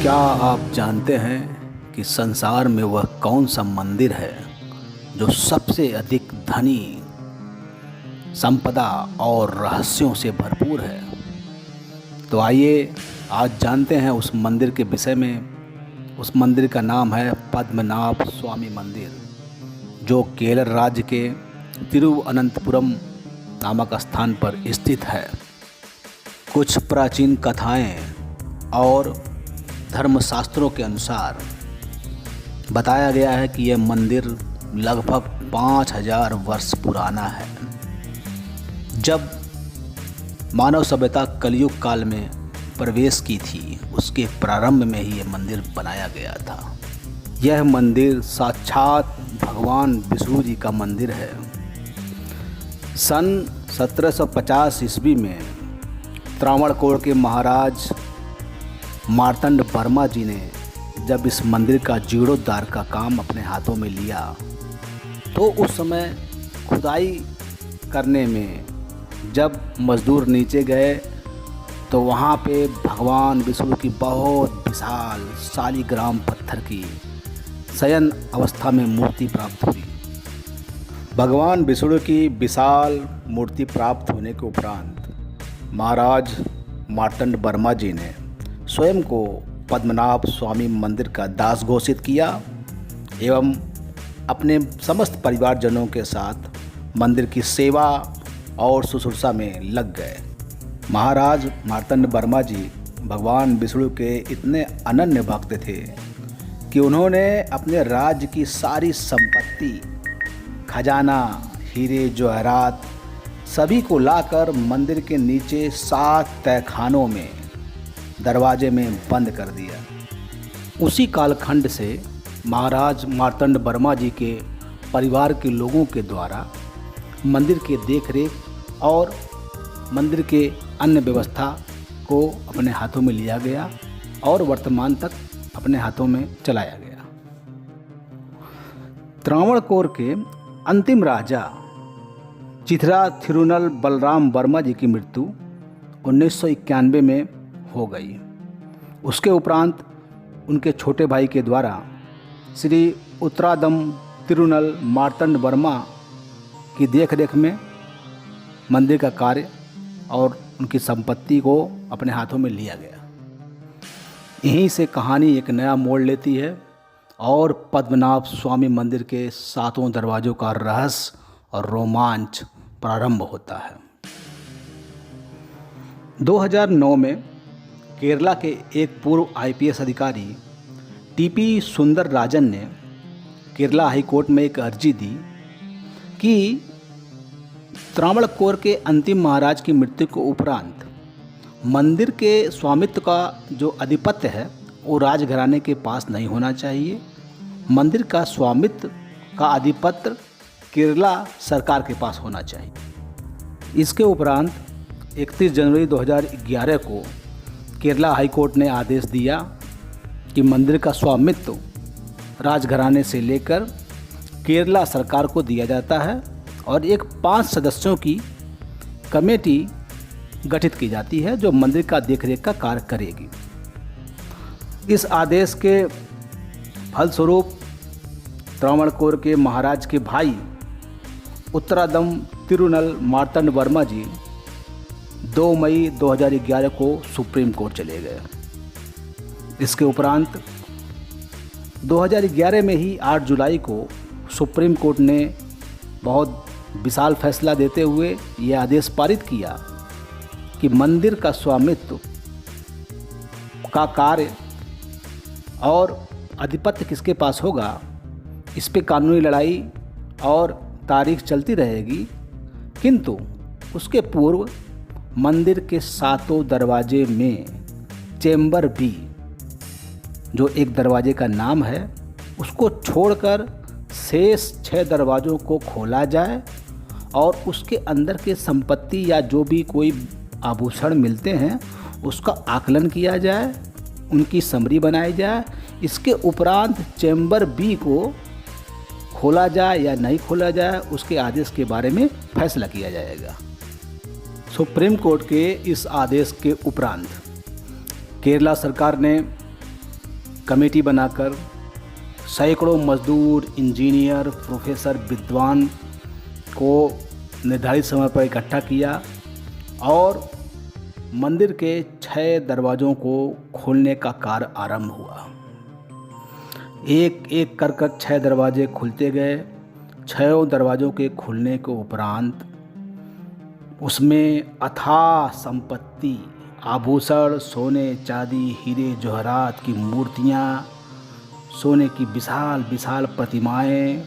क्या आप जानते हैं कि संसार में वह कौन सा मंदिर है जो सबसे अधिक धनी, संपदा और रहस्यों से भरपूर है? तो आइए आज जानते हैं उस मंदिर के विषय में। उस मंदिर का नाम है पद्मनाभ स्वामी मंदिर, जो केरल राज्य के तिरुवनंतपुरम नामक स्थान पर स्थित है। कुछ प्राचीन कथाएं और धर्मशास्त्रों के अनुसार बताया गया है कि यह मंदिर लगभग 5000 वर्ष पुराना है। जब मानव सभ्यता कलयुग काल में प्रवेश की थी, उसके प्रारंभ में ही यह मंदिर बनाया गया था। यह मंदिर साक्षात भगवान विष्णु जी का मंदिर है। सन 1750 ईस्वी में त्रावणकोर के महाराज मार्तंड वर्मा जी ने जब इस मंदिर का जीर्णोद्धार का काम अपने हाथों में लिया, तो उस समय खुदाई करने में जब मजदूर नीचे गए तो वहाँ पे भगवान विष्णु की बहुत विशाल शालिग्राम पत्थर की शयन अवस्था में मूर्ति प्राप्त हुई। भगवान विष्णु की विशाल मूर्ति प्राप्त होने के उपरांत महाराज मार्तंड वर्मा जी ने स्वयं को पद्मनाभ स्वामी मंदिर का दास घोषित किया एवं अपने समस्त परिवारजनों के साथ मंदिर की सेवा और शुश्रूषा में लग गए। महाराज मार्तंड वर्मा जी भगवान विष्णु के इतने अनन्य भक्त थे कि उन्होंने अपने राज्य की सारी संपत्ति, खजाना, हीरे जवाहरात सभी को लाकर मंदिर के नीचे 7 तहखानों में दरवाजे में बंद कर दिया। उसी कालखंड से महाराज मार्तंड वर्मा जी के परिवार के लोगों के द्वारा मंदिर के देखरेख और मंदिर के अन्य व्यवस्था को अपने हाथों में लिया गया और वर्तमान तक अपने हाथों में चलाया गया। त्रावणकोर के अंतिम राजा चिथरा थिरुनल बलराम वर्मा जी की मृत्यु 1991 में हो गई। उसके उपरांत उनके छोटे भाई के द्वारा श्री उत्तरादम तिरुनल मार्तंड वर्मा की देखरेख में मंदिर का कार्य और उनकी संपत्ति को अपने हाथों में लिया गया। यहीं से कहानी एक नया मोड़ लेती है और पद्मनाभ स्वामी मंदिर के 7 दरवाज़ों का रहस्य और रोमांच प्रारंभ होता है। 2009 में केरला के एक पूर्व IPS अधिकारी TP सुंदरराजन ने केरला हाई कोर्ट में एक अर्जी दी कि त्रावणकोर के अंतिम महाराज की मृत्यु के उपरांत मंदिर के स्वामित्व का जो आधिपत्य है वो राजघराने के पास नहीं होना चाहिए। मंदिर का स्वामित्व का आधिपत्य केरला सरकार के पास होना चाहिए। इसके उपरांत 31 जनवरी 2011 को केरला हाई कोर्ट ने आदेश दिया कि मंदिर का स्वामित्व राजघराने से लेकर केरला सरकार को दिया जाता है और एक 5 सदस्यों की कमेटी गठित की जाती है जो मंदिर का देखरेख का कार्य करेगी। इस आदेश के फलस्वरूप त्रावणकोर के महाराज के भाई उत्तरादम तिरुनल मार्तंड वर्मा जी 2 मई 2011 को सुप्रीम कोर्ट चले गए। इसके उपरांत 2011 में ही 8 जुलाई को सुप्रीम कोर्ट ने बहुत विशाल फैसला देते हुए यह आदेश पारित किया कि मंदिर का स्वामित्व का कार्य और आधिपत्य किसके पास होगा, इस पे कानूनी लड़ाई और तारीख चलती रहेगी, किंतु उसके पूर्व मंदिर के 7 दरवाजे में चेंबर बी, जो एक दरवाजे का नाम है, उसको छोड़कर शेष 6 दरवाज़ों को खोला जाए और उसके अंदर के संपत्ति या जो भी कोई आभूषण मिलते हैं उसका आकलन किया जाए, उनकी समरी बनाई जाए। इसके उपरांत चेंबर बी को खोला जाए या नहीं खोला जाए, उसके आदेश के बारे में फैसला किया जाएगा। सुप्रीम कोर्ट के इस आदेश के उपरांत केरला सरकार ने कमेटी बनाकर सैकड़ों मजदूर, इंजीनियर, प्रोफेसर, विद्वान को निर्धारित समय पर इकट्ठा किया और मंदिर के 6 दरवाज़ों को खोलने का कार्य आरंभ हुआ। एक एक कर 6 दरवाजे खुलते गए। 6 दरवाज़ों के खुलने के उपरांत उसमें अथाह संपत्ति, आभूषण, सोने, चांदी, हीरे जवाहरात की मूर्तियाँ, सोने की विशाल विशाल प्रतिमाएं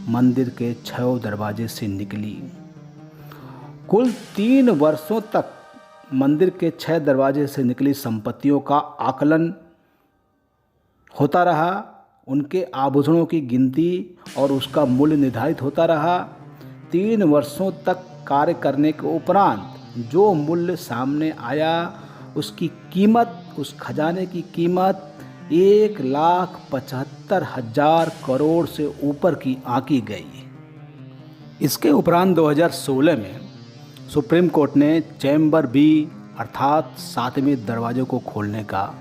मंदिर के 6 दरवाजे से निकली। कुल 3 वर्षों तक मंदिर के 6 दरवाजे से निकली संपत्तियों का आकलन होता रहा, उनके आभूषणों की गिनती और उसका मूल्य निर्धारित होता रहा। 3 वर्षों तक कार्य करने के उपरांत जो मूल्य सामने आया उसकी कीमत, उस खजाने की कीमत 1,75,000 करोड़ से ऊपर की आंकी गई। इसके उपरांत 2016 में सुप्रीम कोर्ट ने चैम्बर बी अर्थात 7वें दरवाजे को खोलने का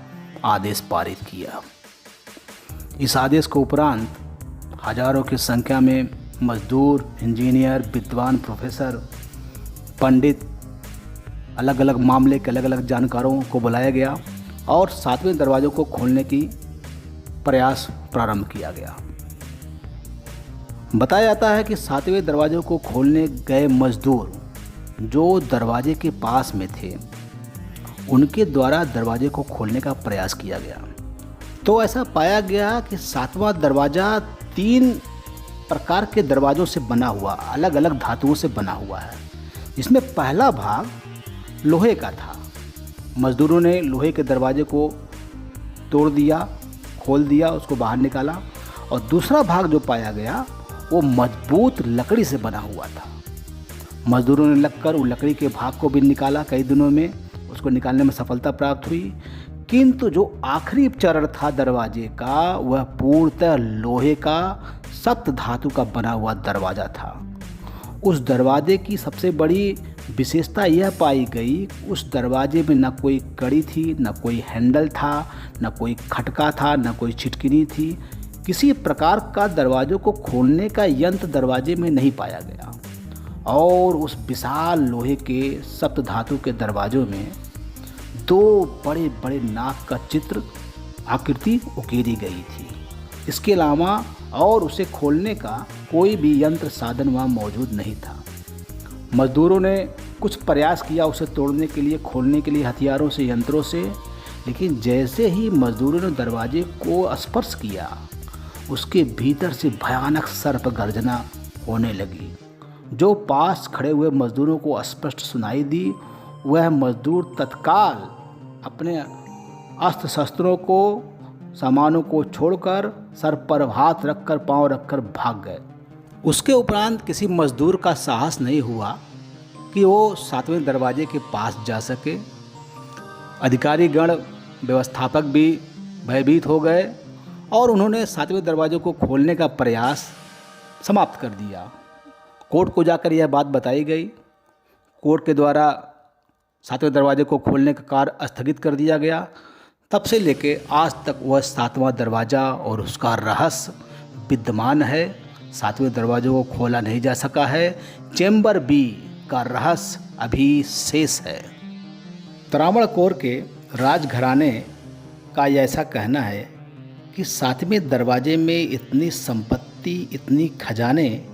आदेश पारित किया। इस आदेश के उपरांत हजारों की संख्या में मजदूर, इंजीनियर, विद्वान, प्रोफेसर, पंडित, अलग अलग मामले के अलग अलग जानकारों को बुलाया गया और 7वें दरवाजे को खोलने की प्रयास प्रारंभ किया गया। बताया जाता है कि 7वें दरवाजे को खोलने गए मजदूर जो दरवाजे के पास में थे उनके द्वारा दरवाजे को खोलने का प्रयास किया गया तो ऐसा पाया गया कि 7वां दरवाज़ा 3 प्रकार के दरवाज़ों से बना हुआ, अलग अलग धातुओं से बना हुआ है, जिसमें पहला भाग लोहे का था। मजदूरों ने लोहे के दरवाजे को तोड़ दिया, खोल दिया, उसको बाहर निकाला और दूसरा भाग जो पाया गया वो मजबूत लकड़ी से बना हुआ था। मजदूरों ने लगकर उस लकड़ी के भाग को भी निकाला, कई दिनों में उसको निकालने में सफलता प्राप्त हुई, किंतु जो आखिरी चरण था दरवाजे का वह पूर्णतः लोहे का सप्त धातु का बना हुआ दरवाज़ा था। उस दरवाजे की सबसे बड़ी विशेषता यह पाई गई, उस दरवाजे में न कोई कड़ी थी, न कोई हैंडल था, न कोई खटका था, न कोई छिटकिनी थी। किसी प्रकार का दरवाज़ों को खोलने का यंत्र दरवाजे में नहीं पाया गया और उस विशाल लोहे के सप्त धातु के दरवाज़ों में 2 बड़े बड़े नाग का चित्र आकृति उकेरी गई थी। इसके अलावा और उसे खोलने का कोई भी यंत्र साधन वहाँ मौजूद नहीं था। मजदूरों ने कुछ प्रयास किया उसे तोड़ने के लिए, खोलने के लिए हथियारों से, यंत्रों से, लेकिन जैसे ही मजदूरों ने दरवाजे को स्पर्श किया उसके भीतर से भयानक सर्प गर्जना होने लगी जो पास खड़े हुए मजदूरों को स्पष्ट सुनाई दी। वह मजदूर तत्काल अपने अस्त्र शस्त्रों को, सामानों को छोड़कर सर पर हाथ रखकर, पांव रखकर भाग गए। उसके उपरांत किसी मजदूर का साहस नहीं हुआ कि वो 7वें दरवाजे के पास जा सके। अधिकारीगण, व्यवस्थापक भी भयभीत हो गए और उन्होंने 7वें दरवाजे को खोलने का प्रयास समाप्त कर दिया। कोर्ट को जाकर यह बात बताई गई। कोर्ट के द्वारा 7वें दरवाजे को खोलने का कार्य स्थगित कर दिया गया। तब से लेके आज तक वह 7वां दरवाज़ा और उसका रहस्य विद्यमान है। 7वें दरवाजे को खोला नहीं जा सका है। चैम्बर बी का रहस्य अभी शेष है। त्रावणकोर के राजघराने का ऐसा कहना है कि 7वें दरवाजे में इतनी संपत्ति, इतनी खजाने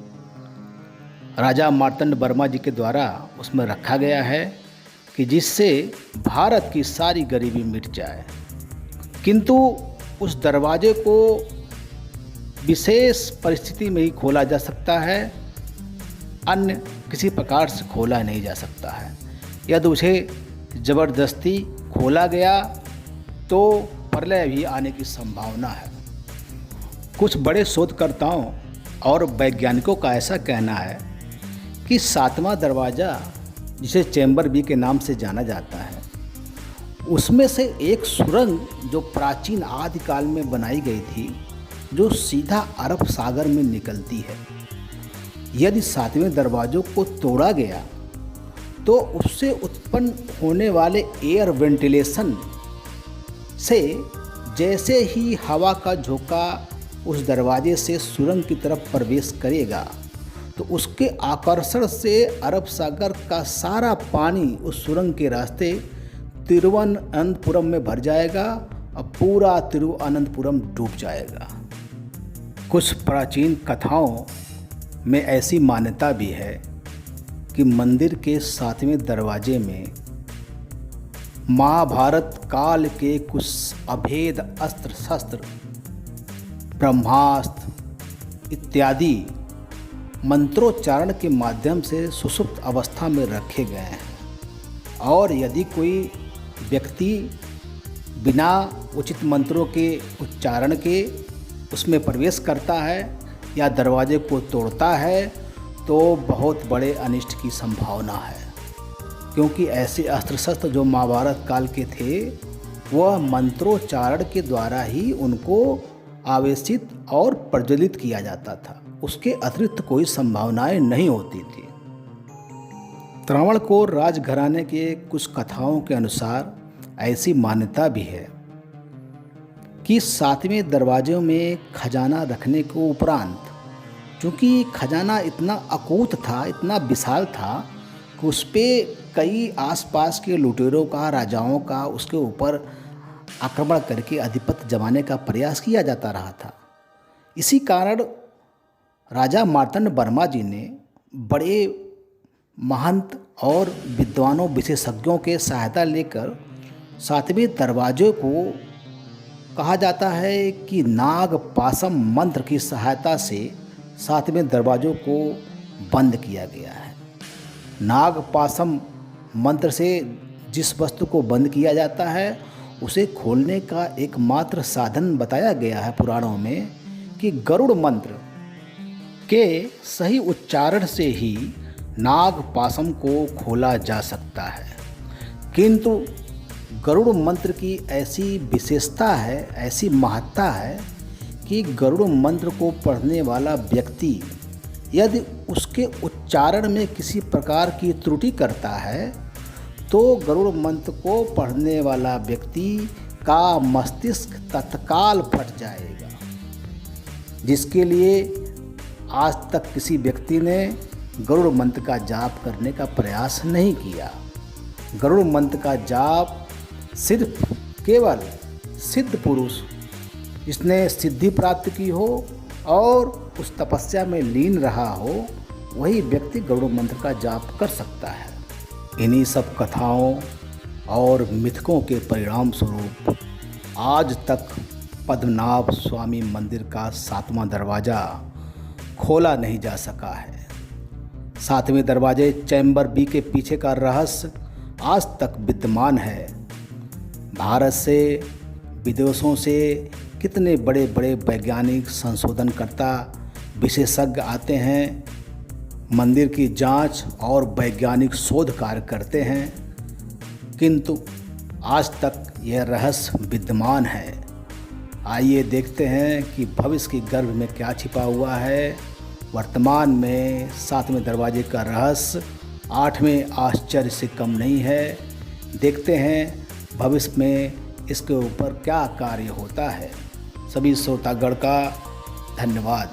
राजा मार्तंड वर्मा जी के द्वारा उसमें रखा गया है कि जिससे भारत की सारी गरीबी मिट जाए। किंतु उस दरवाजे को विशेष परिस्थिति में ही खोला जा सकता है, अन्य किसी प्रकार से खोला नहीं जा सकता है। यदि उसे ज़बरदस्ती खोला गया तो प्रलय भी आने की संभावना है। कुछ बड़े शोधकर्ताओं और वैज्ञानिकों का ऐसा कहना है कि 7वां दरवाज़ा, जिसे चैम्बर बी के नाम से जाना जाता है, उसमें से एक सुरंग जो प्राचीन आदिकाल में बनाई गई थी, जो सीधा अरब सागर में निकलती है। यदि 7वें दरवाज़ों को तोड़ा गया तो उससे उत्पन्न होने वाले एयर वेंटिलेशन से जैसे ही हवा का झोंका उस दरवाजे से सुरंग की तरफ प्रवेश करेगा तो उसके आकर्षण से अरब सागर का सारा पानी उस सुरंग के रास्ते तिरुवनंतपुरम में भर जाएगा और पूरा तिरुवनंतपुरम डूब जाएगा। कुछ प्राचीन कथाओं में ऐसी मान्यता भी है कि मंदिर के 7वें दरवाजे में महाभारत काल के कुछ अभेद अस्त्र शस्त्र, ब्रह्मास्त्र इत्यादि मंत्रोच्चारण के माध्यम से सुषुप्त अवस्था में रखे गए हैं और यदि कोई व्यक्ति बिना उचित मंत्रों के उच्चारण के उसमें प्रवेश करता है या दरवाजे को तोड़ता है तो बहुत बड़े अनिष्ट की संभावना है, क्योंकि ऐसे अस्त्र शस्त्र जो महाभारत काल के थे वह मंत्रोच्चारण के द्वारा ही उनको आवेशित और प्रज्वलित किया जाता था, उसके अतिरिक्त कोई संभावनाएं नहीं होती थी। त्रावणकोर राजघराने के कुछ कथाओं के अनुसार ऐसी मान्यता भी है कि 7वें दरवाजे में खजाना रखने के उपरांत, क्योंकि खजाना इतना अकूत था, इतना विशाल था कि उस पर कई आसपास के लुटेरों का, राजाओं का उसके ऊपर आक्रमण करके आधिपत्य जमाने का प्रयास किया जाता रहा था। इसी कारण राजा मार्तंड वर्मा जी ने बड़े महंत और विद्वानों विशेषज्ञों के सहायता लेकर 7वें दरवाजे को कहा जाता है कि नाग पासम मंत्र की सहायता से 7वें दरवाजों को बंद किया गया है। नाग पासम मंत्र से जिस वस्तु को बंद किया जाता है उसे खोलने का एकमात्र साधन बताया गया है पुराणों में कि गरुड़ मंत्र के सही उच्चारण से ही नाग पासम को खोला जा सकता है। किंतु गरुड़ मंत्र की ऐसी विशेषता है, ऐसी महत्ता है कि गरुड़ मंत्र को पढ़ने वाला व्यक्ति यदि उसके उच्चारण में किसी प्रकार की त्रुटि करता है तो गरुड़ मंत्र को पढ़ने वाला व्यक्ति का मस्तिष्क तत्काल फट जाएगा, जिसके लिए आज तक किसी व्यक्ति ने गरुड़ मंत्र का जाप करने का प्रयास नहीं किया। गरुड़ मंत्र का जाप सिर्फ केवल सिद्ध पुरुष जिसने सिद्धि प्राप्त की हो और उस तपस्या में लीन रहा हो वही व्यक्ति गरुड़ मंत्र का जाप कर सकता है। इन्हीं सब कथाओं और मिथकों के परिणाम स्वरूप आज तक पद्मनाभ स्वामी मंदिर का 7वां दरवाज़ा खोला नहीं जा सका है। 7वें दरवाजे चैम्बर बी के पीछे का रहस्य आज तक विद्यमान है। भारत से विदेशों से कितने बड़े बड़े वैज्ञानिक, संशोधनकर्ता, विशेषज्ञ आते हैं, मंदिर की जांच और वैज्ञानिक शोध कार्य करते हैं, किंतु आज तक यह रहस्य विद्यमान है। आइए देखते हैं कि भविष्य के गर्भ में क्या छिपा हुआ है। वर्तमान में 7वें दरवाजे का रहस्य 8वें आश्चर्य से कम नहीं है। देखते हैं भविष्य में इसके ऊपर क्या कार्य होता है। सभी श्रोतागण का धन्यवाद।